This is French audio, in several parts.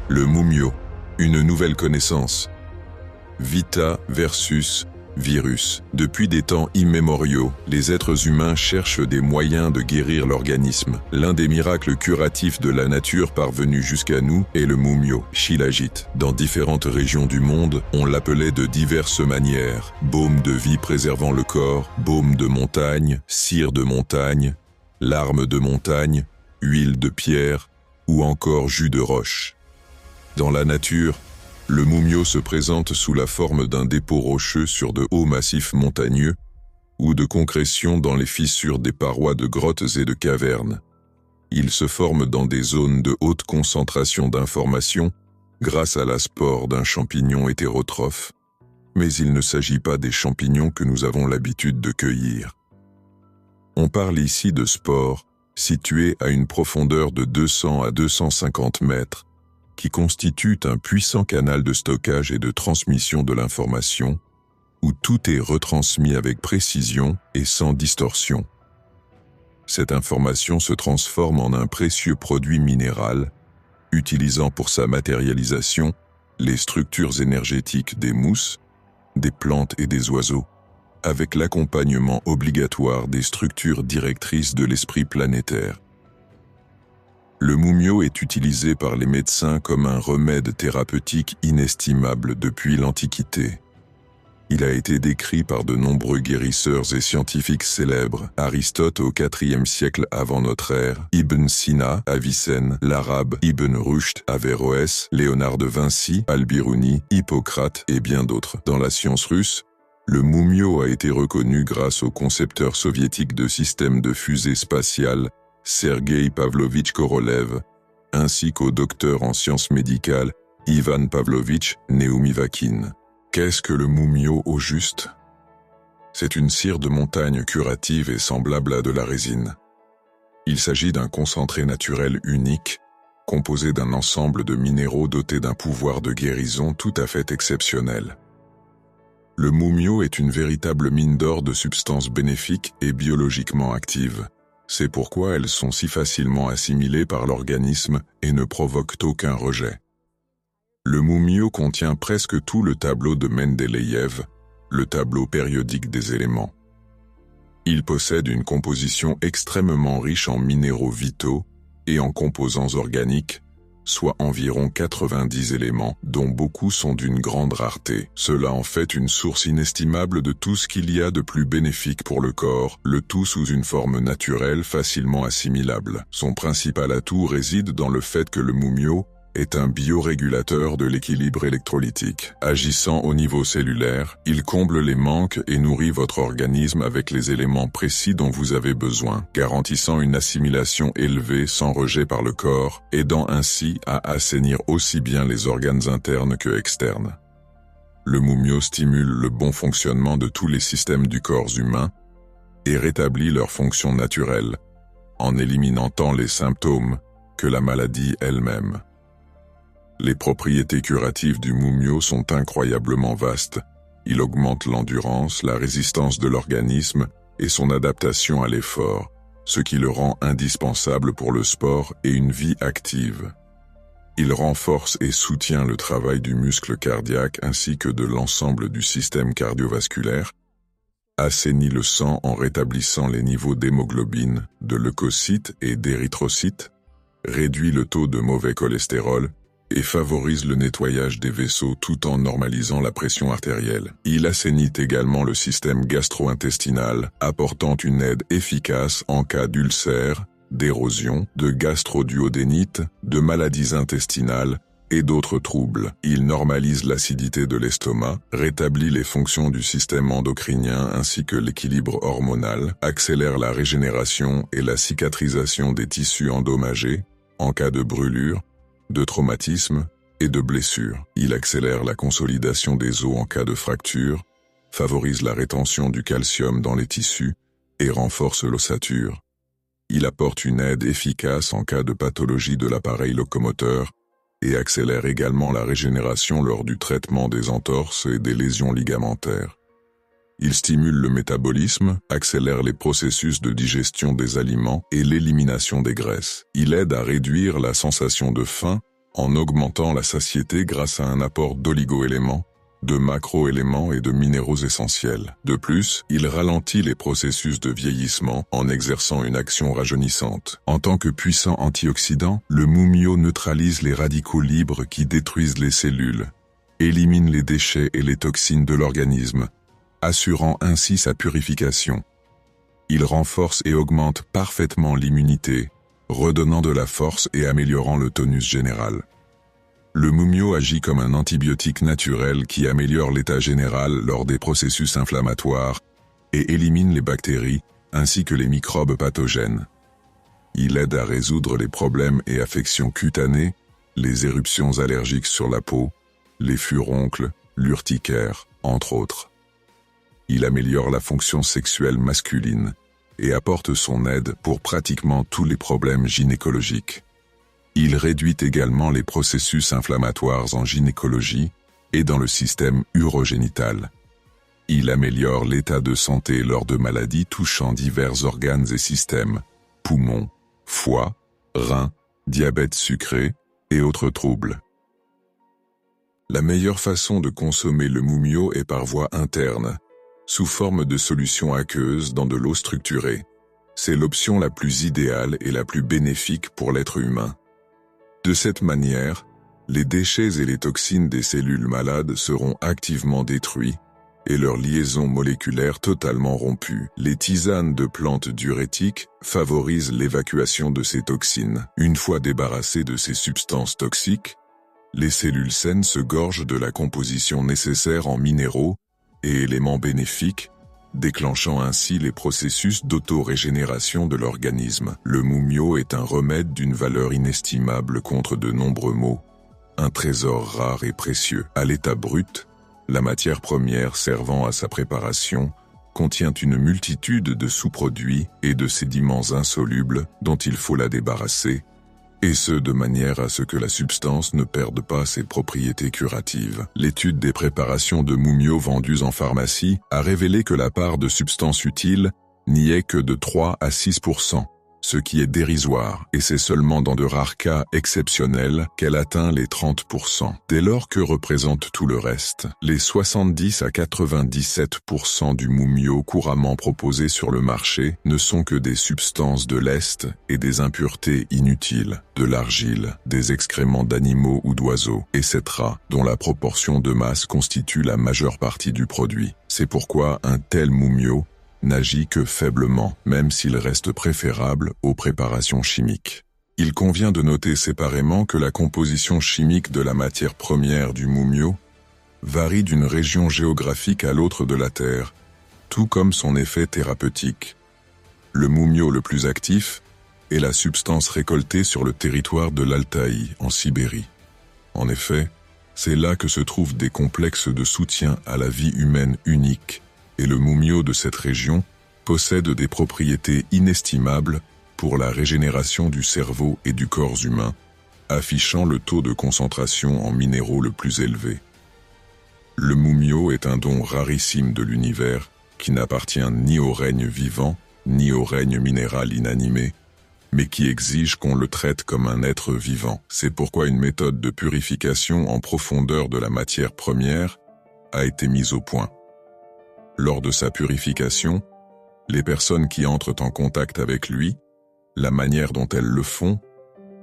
Le Mumio, une nouvelle connaissance. Vita versus virus. Depuis des temps immémoriaux, les êtres humains cherchent des moyens de guérir l'organisme. L'un des miracles curatifs de la nature parvenu jusqu'à nous est le Mumio, Shilajit. Dans différentes régions du monde, on l'appelait de diverses manières. Baume de vie préservant le corps, baume de montagne, cire de montagne, larmes de montagne, huile de pierre ou encore jus de roche. Dans la nature, le Mumio se présente sous la forme d'un dépôt rocheux sur de hauts massifs montagneux ou de concrétions dans les fissures des parois de grottes et de cavernes. Il se forme dans des zones de haute concentration d'informations grâce à la spore d'un champignon hétérotrophe, mais il ne s'agit pas des champignons que nous avons l'habitude de cueillir. On parle ici de spores situées à une profondeur de 200 à 250 mètres, qui constituent un puissant canal de stockage et de transmission de l'information, où tout est retransmis avec précision et sans distorsion. Cette information se transforme en un précieux produit minéral, utilisant pour sa matérialisation les structures énergétiques des mousses, des plantes et des oiseaux, avec l'accompagnement obligatoire des structures directrices de l'esprit planétaire. Le Mumio est utilisé par les médecins comme un remède thérapeutique inestimable depuis l'Antiquité. Il a été décrit par de nombreux guérisseurs et scientifiques célèbres, Aristote au IVe siècle avant notre ère, Ibn Sina, Avicenne, l'arabe Ibn Rushd, Averroès, Léonard de Vinci, Al-Biruni, Hippocrate et bien d'autres. Dans la science russe, le Mumio a été reconnu grâce au concepteur soviétique de systèmes de fusées spatiales, Sergueï Pavlovitch Korolev, ainsi qu'au docteur en sciences médicales Ivan Pavlovitch Neumivakin. Qu'est-ce que le Mumio au juste? C'est une cire de montagne curative et semblable à de la résine. Il s'agit d'un concentré naturel unique, composé d'un ensemble de minéraux dotés d'un pouvoir de guérison tout à fait exceptionnel. Le Mumio est une véritable mine d'or de substances bénéfiques et biologiquement actives. C'est pourquoi elles sont si facilement assimilées par l'organisme et ne provoquent aucun rejet. Le Mumio contient presque tout le tableau de Mendeleïev, le tableau périodique des éléments. Il possède une composition extrêmement riche en minéraux vitaux et en composants organiques, soit environ 90 éléments, dont beaucoup sont d'une grande rareté. Cela en fait une source inestimable de tout ce qu'il y a de plus bénéfique pour le corps, le tout sous une forme naturelle facilement assimilable. Son principal atout réside dans le fait que le Mumio est un biorégulateur de l'équilibre électrolytique. Agissant au niveau cellulaire, il comble les manques et nourrit votre organisme avec les éléments précis dont vous avez besoin, garantissant une assimilation élevée sans rejet par le corps, aidant ainsi à assainir aussi bien les organes internes que externes. Le Mumio stimule le bon fonctionnement de tous les systèmes du corps humain et rétablit leur fonction naturelle, en éliminant tant les symptômes que la maladie elle-même. Les propriétés curatives du Mumio sont incroyablement vastes. Il augmente l'endurance, la résistance de l'organisme et son adaptation à l'effort, ce qui le rend indispensable pour le sport et une vie active. Il renforce et soutient le travail du muscle cardiaque ainsi que de l'ensemble du système cardiovasculaire, assainit le sang en rétablissant les niveaux d'hémoglobine, de leucocytes et d'érythrocytes, réduit le taux de mauvais cholestérol, et favorise le nettoyage des vaisseaux tout en normalisant la pression artérielle. Il assainit également le système gastro-intestinal, apportant une aide efficace en cas d'ulcères, d'érosion, de gastroduodénite, de maladies intestinales et d'autres troubles. Il normalise l'acidité de l'estomac, rétablit les fonctions du système endocrinien ainsi que l'équilibre hormonal, accélère la régénération et la cicatrisation des tissus endommagés en cas de brûlure, de traumatisme et de blessure. Il accélère la consolidation des os en cas de fracture, favorise la rétention du calcium dans les tissus et renforce l'ossature. Il apporte une aide efficace en cas de pathologie de l'appareil locomoteur et accélère également la régénération lors du traitement des entorses et des lésions ligamentaires. Il stimule le métabolisme, accélère les processus de digestion des aliments et l'élimination des graisses. Il aide à réduire la sensation de faim en augmentant la satiété grâce à un apport d'oligo-éléments, de macro-éléments et de minéraux essentiels. De plus, il ralentit les processus de vieillissement en exerçant une action rajeunissante. En tant que puissant antioxydant, le mumio neutralise les radicaux libres qui détruisent les cellules, élimine les déchets et les toxines de l'organisme, assurant ainsi sa purification. Il renforce et augmente parfaitement l'immunité, redonnant de la force et améliorant le tonus général. Le mumio agit comme un antibiotique naturel qui améliore l'état général lors des processus inflammatoires et élimine les bactéries ainsi que les microbes pathogènes. Il aide à résoudre les problèmes et affections cutanées, les éruptions allergiques sur la peau, les furoncles, l'urticaire, entre autres. Il améliore la fonction sexuelle masculine et apporte son aide pour pratiquement tous les problèmes gynécologiques. Il réduit également les processus inflammatoires en gynécologie et dans le système urogénital. Il améliore l'état de santé lors de maladies touchant divers organes et systèmes, poumons, foie, reins, diabète sucré et autres troubles. La meilleure façon de consommer le mumio est par voie interne, sous forme de solution aqueuse dans de l'eau structurée. C'est l'option la plus idéale et la plus bénéfique pour l'être humain. De cette manière, les déchets et les toxines des cellules malades seront activement détruits et leur liaison moléculaire totalement rompue. Les tisanes de plantes diurétiques favorisent l'évacuation de ces toxines. Une fois débarrassées de ces substances toxiques, les cellules saines se gorgent de la composition nécessaire en minéraux et éléments bénéfiques, déclenchant ainsi les processus d'auto-régénération de l'organisme. Le mumio est un remède d'une valeur inestimable contre de nombreux maux, un trésor rare et précieux. À l'état brut, la matière première servant à sa préparation contient une multitude de sous-produits et de sédiments insolubles dont il faut la débarrasser, et ce de manière à ce que la substance ne perde pas ses propriétés curatives. L'étude des préparations de mumio vendues en pharmacie a révélé que la part de substances utiles n'y est que de 3 à 6%, ce qui est dérisoire, et c'est seulement dans de rares cas exceptionnels qu'elle atteint les 30%. Dès lors que représente tout le reste, les 70 à 97% du mumio couramment proposé sur le marché ne sont que des substances de lest et des impuretés inutiles, de l'argile, des excréments d'animaux ou d'oiseaux, etc., dont la proportion de masse constitue la majeure partie du produit. C'est pourquoi un tel mumio n'agit que faiblement, même s'il reste préférable aux préparations chimiques. Il convient de noter séparément que la composition chimique de la matière première du mumio varie d'une région géographique à l'autre de la Terre, tout comme son effet thérapeutique. Le mumio le plus actif est la substance récoltée sur le territoire de l'Altaï, en Sibérie. En effet, c'est là que se trouvent des complexes de soutien à la vie humaine uniques, et le mumio de cette région possède des propriétés inestimables pour la régénération du cerveau et du corps humain, affichant le taux de concentration en minéraux le plus élevé. Le mumio est un don rarissime de l'univers qui n'appartient ni au règne vivant, ni au règne minéral inanimé, mais qui exige qu'on le traite comme un être vivant. C'est pourquoi une méthode de purification en profondeur de la matière première a été mise au point. Lors de sa purification, les personnes qui entrent en contact avec lui, la manière dont elles le font,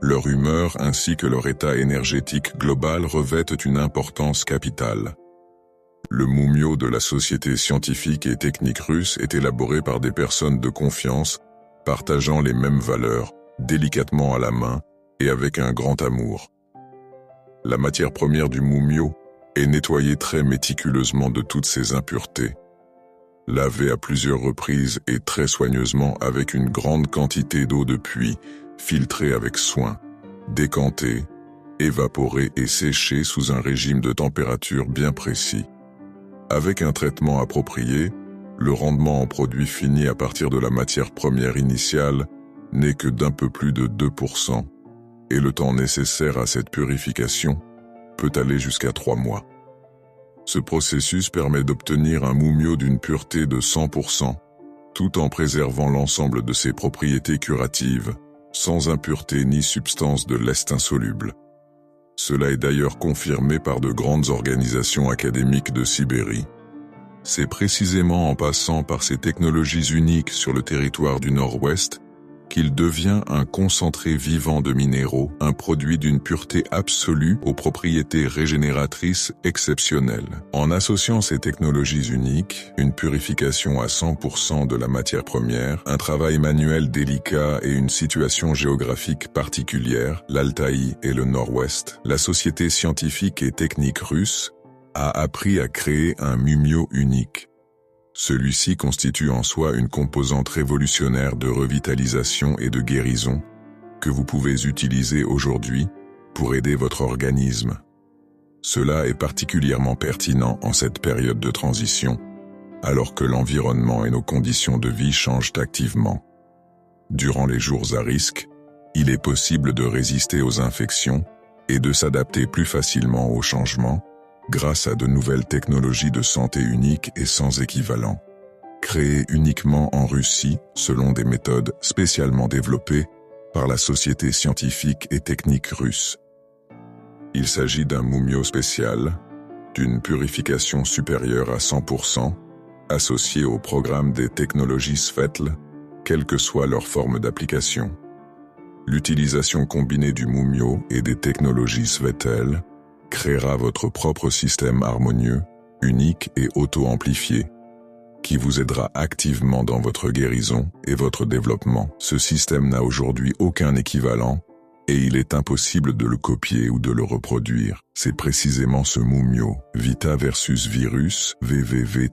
leur humeur ainsi que leur état énergétique global revêtent une importance capitale. Le mumio de la Société scientifique et technique russe est élaboré par des personnes de confiance, partageant les mêmes valeurs, délicatement à la main et avec un grand amour. La matière première du mumio est nettoyée très méticuleusement de toutes ses impuretés, lavé à plusieurs reprises et très soigneusement avec une grande quantité d'eau de puits, filtrée avec soin, décantée, évaporée et séchée sous un régime de température bien précis. Avec un traitement approprié, le rendement en produit fini à partir de la matière première initiale n'est que d'un peu plus de 2%, et le temps nécessaire à cette purification peut aller jusqu'à 3 mois. Ce processus permet d'obtenir un mumio d'une pureté de 100%, tout en préservant l'ensemble de ses propriétés curatives, sans impureté ni substance de lest insoluble. Cela est d'ailleurs confirmé par de grandes organisations académiques de Sibérie. C'est précisément en passant par ces technologies uniques sur le territoire du Nord-Ouest qu'il devient un concentré vivant de minéraux, un produit d'une pureté absolue aux propriétés régénératrices exceptionnelles. En associant ces technologies uniques, une purification à 100% de la matière première, un travail manuel délicat et une situation géographique particulière, l'Altaï et le Nord-Ouest, la société scientifique et technique russe a appris à créer un mumio unique. Celui-ci constitue en soi une composante révolutionnaire de revitalisation et de guérison que vous pouvez utiliser aujourd'hui pour aider votre organisme. Cela est particulièrement pertinent en cette période de transition, alors que l'environnement et nos conditions de vie changent activement. Durant les jours à risque, il est possible de résister aux infections et de s'adapter plus facilement aux changements grâce à de nouvelles technologies de santé uniques et sans équivalent, créées uniquement en Russie selon des méthodes spécialement développées par la société scientifique et technique russe. Il s'agit d'un mumio spécial, d'une purification supérieure à 100%, associée au programme des technologies Svetl, quelle que soit leur forme d'application. L'utilisation combinée du mumio et des technologies Svetel créera votre propre système harmonieux, unique et auto-amplifié, qui vous aidera activement dans votre guérison et votre développement. Ce système n'a aujourd'hui aucun équivalent et il est impossible de le copier ou de le reproduire. C'est précisément ce mumio, Vita versus Virus, VVV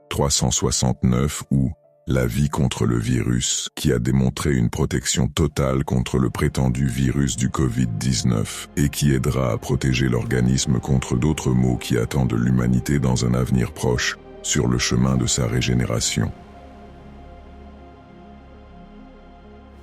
369 ou La vie contre le virus, qui a démontré une protection totale contre le prétendu virus du Covid-19 et qui aidera à protéger l'organisme contre d'autres maux qui attendent l'humanité dans un avenir proche, sur le chemin de sa régénération.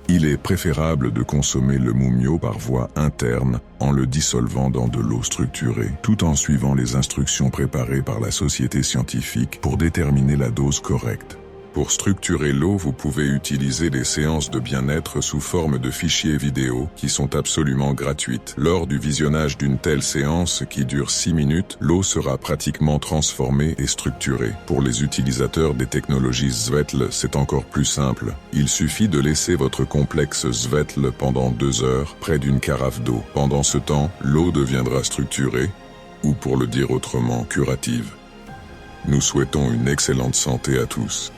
Il est préférable de consommer le mumio par voie interne en le dissolvant dans de l'eau structurée, tout en suivant les instructions préparées par la société scientifique pour déterminer la dose correcte. Pour structurer l'eau, vous pouvez utiliser les séances de bien-être sous forme de fichiers vidéo qui sont absolument gratuites. Lors du visionnage d'une telle séance qui dure 6 minutes, l'eau sera pratiquement transformée et structurée. Pour les utilisateurs des technologies Svetl, c'est encore plus simple. Il suffit de laisser votre complexe Svetl pendant 2 heures près d'une carafe d'eau. Pendant ce temps, l'eau deviendra structurée, ou pour le dire autrement, curative. Nous souhaitons une excellente santé à tous.